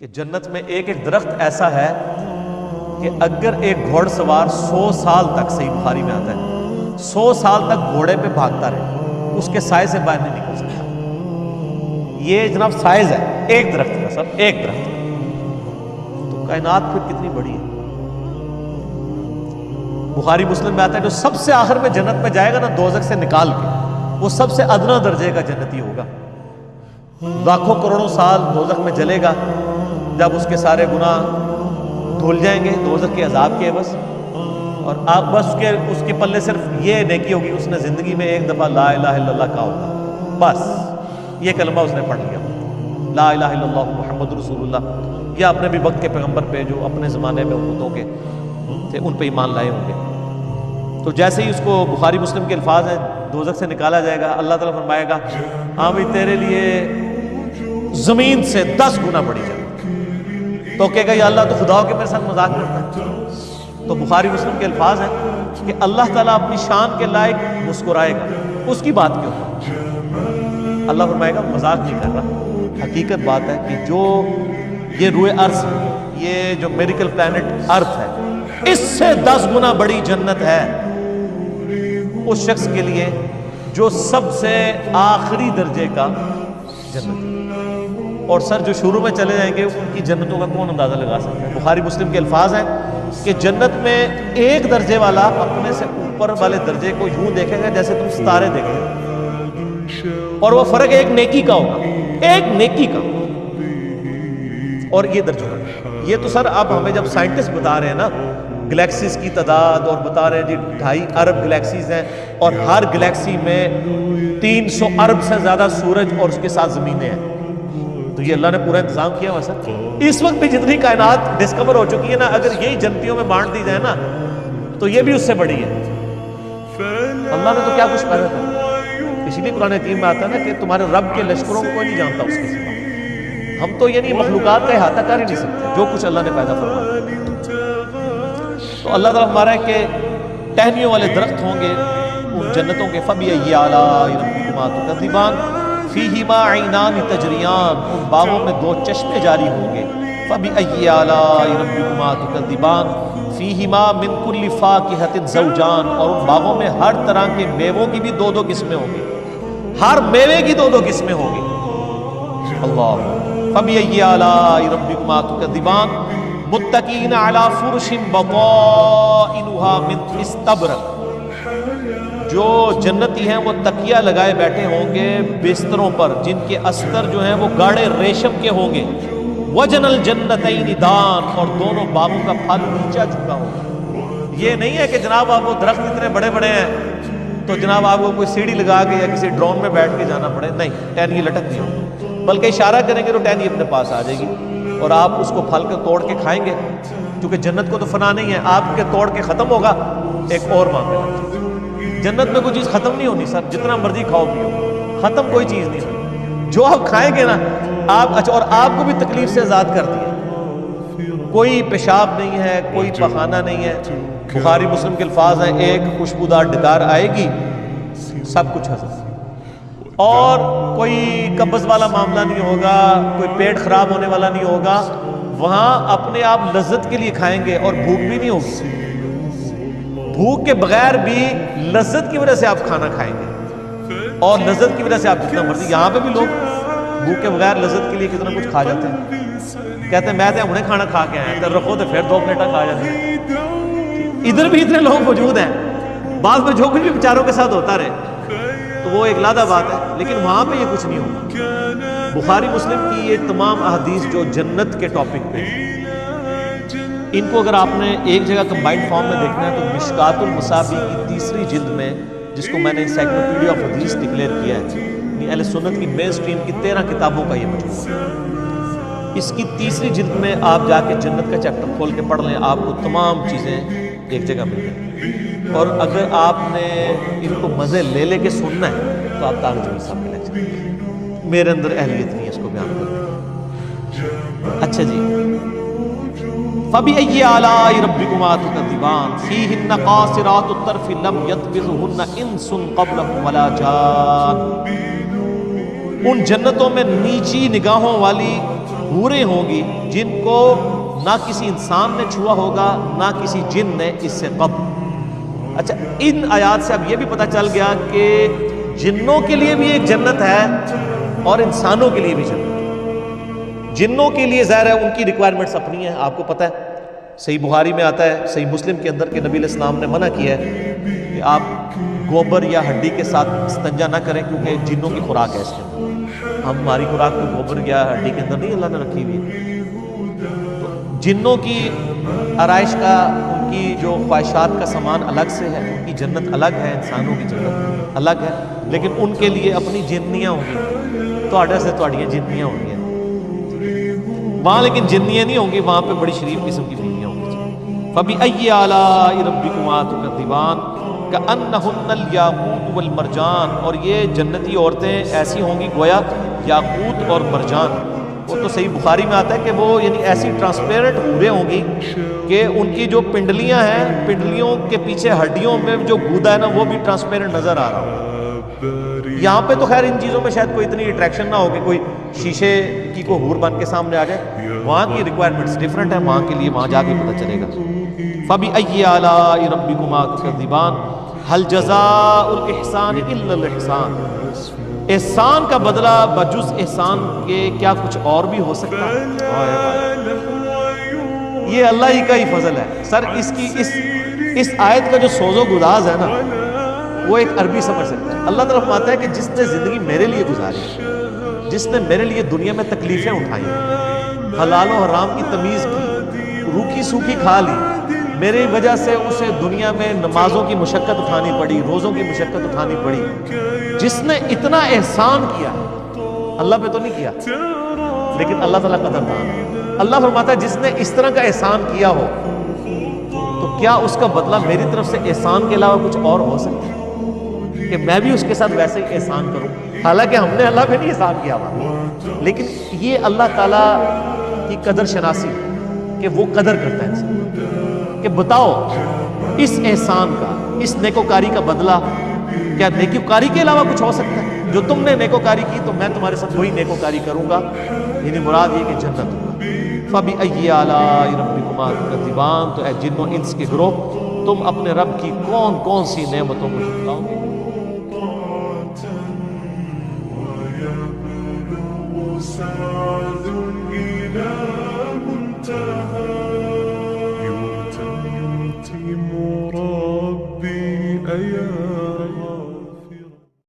کہ جنت میں ایک ایک درخت ایسا ہے کہ اگر ایک گھوڑ سوار 100 سال تک، صحیح بخاری میں آتا ہے، 100 سال تک گھوڑے پہ بھاگتا رہے، اس کے سائے سے باہر نہیں نکل سکتا۔ یہ جناب سائز ہے ایک درخت کا، سر ایک درخت کا، تو کائنات پھر کتنی بڑی ہے۔ بخاری مسلم میں آتا ہے جو سب سے آخر میں جنت میں جائے گا نا دوزخ سے نکال کے، وہ سب سے ادنا درجے کا جنتی ہوگا، لاکھوں کروڑوں سال دوزخ میں جلے گا، جب اس کے سارے گناہ دھل جائیں گے دوزخ کے عذاب کے بس، اور آپ بس اس کے پلے صرف یہ نیکی ہوگی، اس نے زندگی میں ایک دفعہ لا الہ الا اللہ کہا ہوگا، بس یہ کلمہ اس نے پڑھ لیا، لا الہ الا اللہ محمد رسول اللہ، یا اپنے بھی وقت کے پیغمبر پہ جو اپنے زمانے میں امتوں کے تھے ان پہ ایمان لائے ہوں گے۔ تو جیسے ہی اس کو بخاری مسلم کے الفاظ ہیں دوزخ سے نکالا جائے گا، اللہ تعالیٰ فرمائے گا ہاں بھی تیرے لیے زمین سے 10 گنا بڑی جنت، تو کہے گا یا اللہ تو خدا ہو کے میرے ساتھ مذاق کرتا ہے۔ تو بخاری مسلم کے الفاظ ہیں کہ اللہ تعالیٰ اپنی شان کے لائق مسکرائے گا، اس کی بات کیوں؟ اللہ فرمائے گا مذاق نہیں کر رہا، حقیقت بات ہے کہ جو یہ روئے ارض، یہ جو میریکل پلانٹ ارتھ ہے، اس سے 10 گنا بڑی جنت ہے اس شخص کے لیے جو سب سے آخری درجے کا جنت ہے۔ اور سر جو شروع میں چلے جائیں گے ان کی جنتوں کا کون اندازہ لگا سکتا ہے؟ بخاری مسلم کے الفاظ ہیں کہ جنت میں ایک درجے والا اپنے سے اوپر والے درجے کو یوں دیکھے گا جیسے تم ستارے دیکھتے ہو، اور وہ فرق ایک نیکی کا ہوگا، ایک نیکی کا، اور یہ درجہ ہوگا۔ یہ تو سر اب ہمیں جب سائنٹسٹ بتا رہے ہیں نا گلیکسیز کی تعداد، اور بتا رہے ہیں جی 2.5 ارب گلیکسیز ہیں، اور ہر گلیکسی میں 300 ارب سے زیادہ سورج اور اس کے ساتھ زمینیں ہیں، تو یہ اللہ نے پورا انتظام کیا ہوا سر۔ اس وقت بھی جتنی کائنات ڈسکور ہو چکی ہے نا، اگر یہی جنتیوں میں بانٹ دی جائے نا تو یہ بھی اس سے بڑی ہے۔ اللہ نے تو کیا کچھ پیدا کیا، اسی لیے قرآن حکیم میں آتا ہے نا کہ تمہارے رب کے لشکروں کو کوئی نہیں جانتا اس کے سوا، ہم تو یعنی مخلوقات کا احاطہ کر ہی نہیں سکتے جو کچھ اللہ نے پیدا فرمایا۔ تو اللہ تعالیٰ ہمارا ہے کہ ٹہنیوں والے درخت ہوں گے ان جنتوں کے، فَبِأَيِّ آلَاءِ رَبِّكُمَا تُكَذِّبَانِ فِيهِمَا عَيْنَانِ تَجْرِيَانِ، ان باغوں میں 2 چشمے جاری ہوں گے، فَبِأَيِّ آلَاءِ رَبِّكُمَا تُكَذِّبَانِ فِيهِمَا مِن كُلِّ فَاكِهَةٍ زَوْجَانِ، اور ان باغوں میں ہر طرح کے میووں کی بھی 2 قسمیں ہوں گی، ہر میوے کی 2 قسمیں ہوں گی۔ اللہ فَبِأَيِّ آلَاءِ رَبِّكُمَا تُكَذِّبَانِ متقین علی فرش بطائنها من استبرق، جو جنتی ہیں وہ تکیہ لگائے بیٹھے ہوں گے بستروں پر جن کے استر جو ہیں وہ گاڑے ریشم کے ہوں گے، وجن الجنتین دان، اور دونوں باغوں کا پھل نیچا جھکا ہوگا۔ یہ نہیں ہے کہ جناب آپ وہ درخت اتنے بڑے بڑے ہیں تو جناب آپ کو کوئی سیڑھی لگا کے یا کسی ڈرون میں بیٹھ کے جانا پڑے، نہیں، ٹہنی لٹک نہیں ہوگی، بلکہ اشارہ کریں گے تو ٹہنی اپنے پاس آ جائے گی، اور آپ اس کو پھل کے توڑ کے کھائیں گے، کیونکہ جنت کو تو فنا نہیں ہے، آپ کے توڑ کے ختم ہوگا ایک اور معاملہ۔ جنت میں کوئی چیز ختم نہیں ہونی سر، جتنا مرضی کھاؤ پیو، ختم کوئی چیز نہیں ہونی، جو آپ کھائیں گے نا آپ، اچھا، اور آپ کو بھی تکلیف سے آزاد کر دیا، کوئی پیشاب نہیں ہے، کوئی پخانہ نہیں ہے۔ بخاری مسلم کے الفاظ ہیں ایک خوشبودار ڈکار آئے گی سب کچھ حضر، اور کوئی قبض والا معاملہ نہیں ہوگا، کوئی پیٹ خراب ہونے والا نہیں ہوگا، وہاں اپنے آپ لذت کے لیے کھائیں گے اور بھوک بھی نہیں ہوگی، بھوک کے بغیر بھی لذت کی وجہ سے آپ کھانا کھائیں گے، اور لذت کی وجہ سے آپ جتنا مرضی، یہاں پہ بھی لوگ بھوک کے بغیر لذت کے لیے کتنا کچھ کھا جاتے ہیں، کہتے ہیں میں تو ہمیں کھانا کھا کے آئے ہیں، رکھو تو پھر 2 پلیٹیں کھا جاتے ہیں۔ ادھر بھی اتنے لوگ موجود ہیں، بعض میں جو کچھ بھی بیچاروں کے ساتھ ہوتا رہے تو وہ ایک لادہ بات ہے، لیکن وہاں پہ یہ کچھ نہیں ہوگا۔ بخاری مسلم کی یہ تمام احادیث جو جنت کے ٹاپک پہ، ان کو اگر آپ نے ایک جگہ کمبائنڈ فارم میں دیکھنا ہے تو مشکات المصابیح کی 3ری جلد میں، جس کو میں نے انسائکلوپیڈیا آف حدیث ڈکلیئر کیا ہے، یعنی اہل سنت کی مین سٹریم کی 13 کتابوں کا یہ مجموعہ ہے، اس کی 3ری جلد میں آپ جا کے جنت کا چیپٹر کھول کے پڑھ لیں، آپ کو تمام چیزیں ایک جگہ مل جائیں، اور اگر آپ نے ان کو مزے لے لے کے سننا ہے تو آپ طارق جمیل صاحب کے لیکچر، میرے اندر اہلیت نہیں ہے اس کو بیان کرنے۔ اچھا جی، فَبِأَيِّ آلَاءِ رَبِّكُمَا تُكَذِّبَانِ فِيهِنَّ قَاصِرَاتُ الطَّرْفِ لَمْ يَطْمِثْهُنَّ إِنسٌ قَبْلَهُمْ وَلَا جَانٌ، ان جنتوں میں نیچی نگاہوں والی حوریں ہوں گی جن کو نہ کسی انسان نے چھوا ہوگا نہ کسی جن نے اس سے قبل. اچھا، ان آیات سے اب یہ بھی پتہ چل گیا کہ جنوں کے لیے بھی ایک جنت ہے اور انسانوں کے لیے بھی جنت ہے. جنوں کے لیے ظاہر ہے ان کی ریکوائرمنٹس اپنی ہیں، آپ کو پتہ ہے. صحیح بخاری میں آتا ہے، صحیح مسلم کے اندر کہ نبی علیہ السلام نے منع کیا ہے کہ آپ گوبر یا ہڈی کے ساتھ استنجا نہ کریں، کیونکہ جنوں کی خوراک ہے اس کے اندر. ہماری خوراک تو گوبر یا ہڈی کے اندر نہیں اللہ نے رکھی ہوئی ہے. تو جنوں کی آرائش کا، ان کی جو خواہشات کا سامان الگ سے ہے، ان کی جنت الگ ہے، انسانوں کی جنت الگ ہے. لیکن ان کے لیے اپنی جنیاں ہوں گی، تواڈے سے تواڈیاں جنیاں ہوں گی وہاں، لیکن جنیاں نہیں ہوں گی وہاں پہ، بڑی شریف قسم کی بیویاں ہوں گی. فَبِأَيِّ آلَاءِ رَبِّكُمَا تُكَذِّبَانِ كَأَنَّهُنَّ الْيَاقُوتُ وَالْمَرْجَانُ. اور یہ جنتی عورتیں ایسی ہوں گی گویا یاقوت اور مرجان. وہ تو صحیح بخاری میں آتا ہے کہ وہ یعنی ایسی ٹرانسپیرنٹ حوریں ہوں گی کہ ان کی جو پنڈلیاں ہیں، پنڈلیوں کے پیچھے ہڈیوں میں جو گودا ہے نا، وہ بھی ٹرانسپیرنٹ نظر آ رہا ہو. یہاں پہ تو خیر ان چیزوں میں شاید کوئی اتنی اٹریکشن نہ ہوگی، کوئی شیشے کی کوئی حور بن کے سامنے آ جائے. وہاں کی ریکوائرمنٹس ڈیفرنٹ ہیں، وہاں کے لیے وہاں جا کے پتہ چلے گا. فَبِأَيِّ آلَاءِ رَبِّكُمَا تُكَذِّبَانِ هَلْ جَزَاءُ الْإِحْسَانِ إِلَّا الْإِحْسَانُ. احسان کا بدلہ بجز احسان کے کیا کچھ اور بھی ہو سکتا ہے؟ یہ اللہ ہی کا ہی فضل ہے. سر اس آیت کا جو سوز و گداز ہے نا، وہ ایک عربی سمجھ سکتا ہے. اللہ تعالیٰ فرماتا ہے کہ جس نے زندگی میرے لیے گزاری، جس نے میرے لیے دنیا میں تکلیفیں اٹھائیں، حلال و حرام کی تمیز کی، روکھی سوکھی کھا لی، میری وجہ سے اسے دنیا میں نمازوں کی مشقت اٹھانی پڑی، روزوں کی مشقت اٹھانی پڑی. جس نے اتنا احسان کیا، اللہ پہ تو نہیں کیا لیکن اللہ تعالیٰ قدردان ہے. اللہ فرماتا ہے جس نے اس طرح کا احسان کیا ہو تو کیا اس کا بدلہ میری طرف سے احسان کے علاوہ کچھ اور ہو سکتا ہے کہ میں بھی اس کے ساتھ ویسے ہی احسان کروں؟ حالانکہ ہم نے اللہ پہ نہیں احسان کیا ہوا، لیکن یہ اللہ تعالیٰ کی قدر شناسی کہ وہ قدر کرتا ہے انسان. کہ بتاؤ اس احسان کا، اس نیکوکاری کا بدلہ کیا نیکوکاری کے علاوہ کچھ ہو سکتا ہے؟ جو تم نے نیکوکاری کی تو میں تمہارے ساتھ وہی نیکوکاری کروں گا. یعنی مراد یہ کہ جنت ہوگا. فَبِأَيِّ آلَاءِ رَبِّكُمَا تُكَذِّبَانِ. تو اے جن و انس کے گروہ، تم اپنے رب کی کون کون سی نعمتوں کو جھٹلاؤ گے؟ يتم ربي أيا